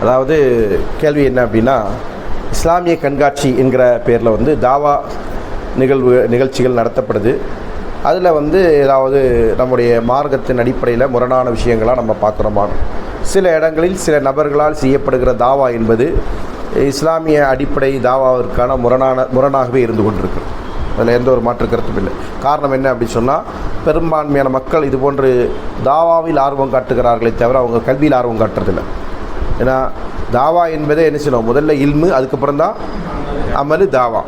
அதாவது கேள்வி என்ன அப்படின்னா, இஸ்லாமிய கண்காட்சி என்கிற பேரில் வந்து தாவா நிகழ்ச்சிகள் நடத்தப்படுது. அதில் வந்து ஏதாவது நம்முடைய மார்க்கத்தின் அடிப்படையில் முரணான விஷயங்களாக நம்ம பார்க்குறோமா? சில இடங்களில் சில நபர்களால் செய்யப்படுகிற தாவா என்பது இஸ்லாமிய அடிப்படை தாவாவிற்கான முரணாகவே இருந்து கொண்டிருக்கு. அதில் எந்த ஒரு மாற்று கருத்தும் இல்லை. காரணம் என்ன அப்படின்னு சொன்னால், பெரும்பான்மையான மக்கள் இது போன்று தாவாவில் ஆர்வம் காட்டுகிறார்களே தவிர அவங்க கல்வியில் ஆர்வம் காட்டுறதில்லை. ஏன்னா தாவா என்பதே என்ன செய்யணும், முதல்ல இல்மு, அதுக்கப்புறம் தான் அமலு, தாவா.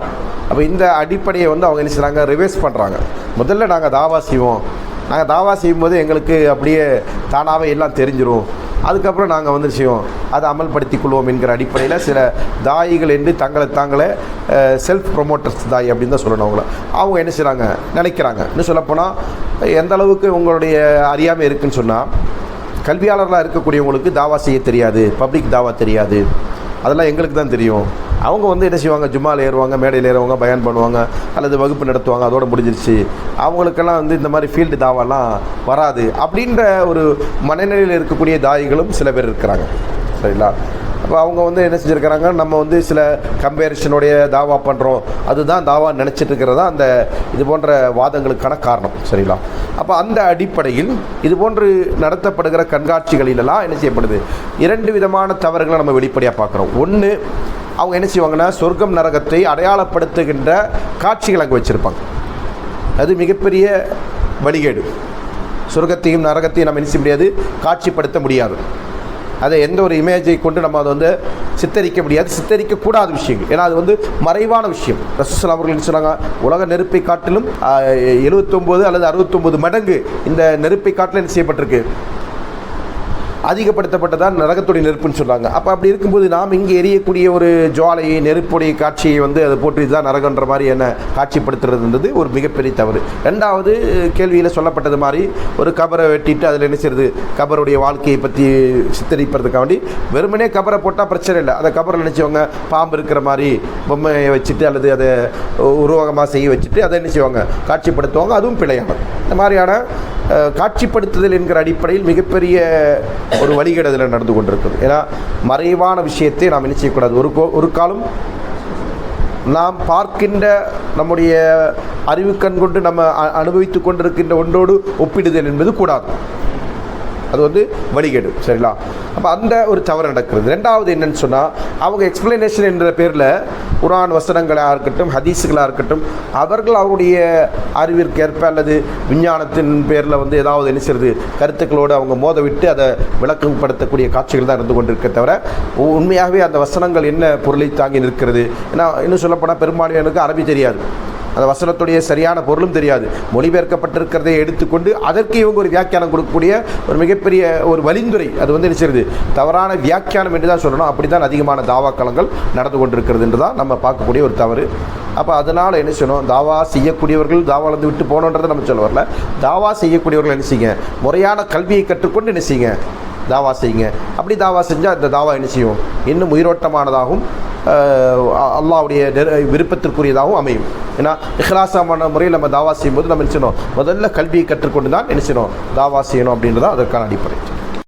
அப்போ இந்த அடிப்படையை வந்து அவங்க என்ன செய்கிறாங்க, ரிவைஸ் பண்ணுறாங்க. முதல்ல நாங்கள் தாவா செய்வோம், நாங்கள் தாவா செய்யும்போது எங்களுக்கு அப்படியே தானாகவே எல்லாம் தெரிஞ்சிடும், அதுக்கப்புறம் நாங்கள் வந்து செய்வோம், அதை அமல்படுத்தி கொள்வோம் என்கிற அடிப்படையில் சில தாயிகள் என்று தாங்களே செல்ஃப் ப்ரொமோட்டர்ஸ் தாய் அப்படின்னு தான் சொல்லணும். அவங்க என்ன செய்கிறாங்க, நினைக்கிறாங்க. இன்னும் சொல்லப்போனால் எந்த அளவுக்கு உங்களுடைய அறியாமை இருக்குதுன்னு சொன்னால், கல்வியாளர்களாக இருக்கக்கூடியவங்களுக்கு தாவா செய்ய தெரியாது, பப்ளிக் தாவா தெரியாது, அதெல்லாம் எங்களுக்கு தான் தெரியும். அவங்க வந்து என்ன செய்வாங்க, ஜும்மாவில் ஏறுவாங்க, மேடையில் ஏறுவாங்க, பயான் பண்ணுவாங்க, அல்லது வகுப்பு நடத்துவாங்க, அதோடு முடிஞ்சிருச்சு. அவங்களுக்கெல்லாம் வந்து இந்த மாதிரி ஃபீல்டு தாவாலாம் வராது அப்படின்ற ஒரு மனநிலையில் இருக்கக்கூடிய தாயிகளும் சில பேர் இருக்கிறாங்க. சரிங்களா? அப்போ அவங்க வந்து என்ன செஞ்சுருக்கிறாங்க, நம்ம வந்து சில கம்பேரிஷனுடைய தாவா பண்ணுறோம், அதுதான் தாவா நினச்சிட்டு இருக்கிறதா அந்த இது போன்ற வாதங்களுக்கான காரணம். சரிங்களா? அப்போ அந்த அடிப்படையில் இது போன்று நடத்தப்படுகிற கண்காட்சிகளிலெல்லாம் என்ன செய்யப்படுது, இரண்டு விதமான தவறுகளை நம்ம வெளிப்படையாக பார்க்குறோம். ஒன்று, அவங்க என்ன செய்வாங்கன்னா, சொர்க்கம் நரகத்தை அடையாளப்படுத்துகின்ற காட்சிகள் அங்கே வச்சுருப்பாங்க. அது மிகப்பெரிய வழிகேடு. சொர்க்கத்தையும் நரகத்தையும் நம்ம என்ன செய்ய முடியாது, காட்சிப்படுத்த முடியாது. அதை எந்த ஒரு இமேஜை கொண்டு நம்ம அதை வந்து சித்தரிக்க முடியாது, சித்தரிக்கக்கூடாத விஷயங்கள். ஏன்னா அது வந்து மறைவான விஷயம். ரசூலுல்லாஹி அவர்கள் என்ன சொன்னாங்க, உலக நெருப்பை காட்டிலும் 79 அல்லது 69 மடங்கு இந்த நெருப்பை காட்டிலும் என்ன செய்யப்பட்டிருக்கு, அதிகப்படுத்தப்பட்டதான் நரகத்துடைய நெருப்புன்னு சொல்கிறாங்க. அப்போ அப்படி இருக்கும்போது நாம் இங்கே எரியக்கூடிய ஒரு ஜுவாலையை, நெருப்புடைய காட்சியை வந்து அதை போட்டு இதுதான் நரகன்ற மாதிரி என்ன காட்சிப்படுத்துறதுன்றது ஒரு மிகப்பெரிய தவறு. ரெண்டாவது, கேள்வியில் சொல்லப்பட்டது மாதிரி ஒரு கபரை வெட்டிட்டு அதில் என்ன செய்யுது, கபருடைய வாழ்க்கையை பற்றி சித்தரிப்பதுக்காண்டி வெறுமனே கபரை போட்டால் பிரச்சனை இல்லை. அதை கபரில் நினச்சவங்க பாம்பு இருக்கிற மாதிரி பொம்மையை வச்சுட்டு அல்லது அதை உருவகமாக செய்ய வச்சுட்டு அதை என்ன செய்வாங்க, காட்சிப்படுத்துவாங்க. அதுவும் பிழையானது. இந்த மாதிரியான காட்சிப்படுத்துதல் என்கிற அடிப்படையில் மிகப்பெரிய ஒரு வழிகேடு அதில் நடந்து கொண்டிருக்குது. ஏன்னா மறைவான விஷயத்தை நாம் என்ன செய்யக்கூடாது, ஒரு காலம் நாம் பார்க்கின்ற நம்முடைய அறிவு கண் கொண்டு நம்ம அனுபவித்து கொண்டிருக்கின்ற ஒன்றோடு ஒப்பிடுதல் என்பது கூடாது. அது வந்து வழிகேடு. சரிங்களா? அப்போ அந்த ஒரு தவறு நடக்கிறது. ரெண்டாவது என்னன்னு சொன்னால், அவங்க எக்ஸ்பிளனேஷன் என்ற பேரில் குர்ஆன் வசனங்களாக இருக்கட்டும், ஹதீஸுகளாக இருக்கட்டும், அவர்கள் அவருடைய அறிவிற்கேற்ப அல்லது விஞ்ஞானத்தின் பேரில் வந்து ஏதாவது என்ன செய்கிறது, கருத்துக்களோடு அவங்க மோத விட்டு அதை விளக்கப்படுத்தக்கூடிய காட்சிகள் தான் இருந்து கொண்டிருக்க தவிர உண்மையாகவே அந்த வசனங்கள் என்ன பொருளை தாங்கி நிற்கிறது. ஏன்னா இன்னும் சொல்லப்போனால் பெரும்பான்மையானுக்கு அரபி தெரியாது, அந்த வசனத்துடைய சரியான பொருளும் தெரியாது. மொழிபெயர்க்கப்பட்டிருக்கிறதை எடுத்துக்கொண்டு அதற்கு இவங்க ஒரு வியாக்கியானம் கொடுக்கக்கூடிய ஒரு மிகப்பெரிய ஒரு வழிந்துரை, அது வந்து நினைச்சிருது தவறான வியாக்கியானம் என்று தான் சொல்லணும். அப்படி தான் அதிகமான தாவாக்களங்கள் நடந்து கொண்டிருக்கிறது என்று தான் நம்ம பார்க்கக்கூடிய ஒரு தவறு. அப்போ அதனால் என்ன செய்யணும், தாவா செய்யக்கூடியவர்கள் தாவாலேருந்து விட்டு போகணுன்றதை நம்ம சொல்ல வரல. தாவா செய்யக்கூடியவர்கள் என்ன செய்யுங்க, முறையான கல்வியை கற்றுக்கொண்டு என்ன செய்யுங்க, தாவா செய்யுங்க. அப்படி தாவா செஞ்சால் இந்த தாவா என்ன செய்யும், இன்னும் உயிரோட்டமானதாகவும் அல்லாஹ்வுடைய விருப்பத்திற்குரியதாகவும் அமையும். ஏன்னா இஹ்லாஸான முறையில் நம்ம தாவா செய்யும்போது நம்ம என்ன செய்யணும், முதல்ல கல்வியை கற்றுக்கொண்டு தான் என்ன செய்யணும், தாவா செய்யணும் அப்படின்றதான் அதற்கான அடிப்படை.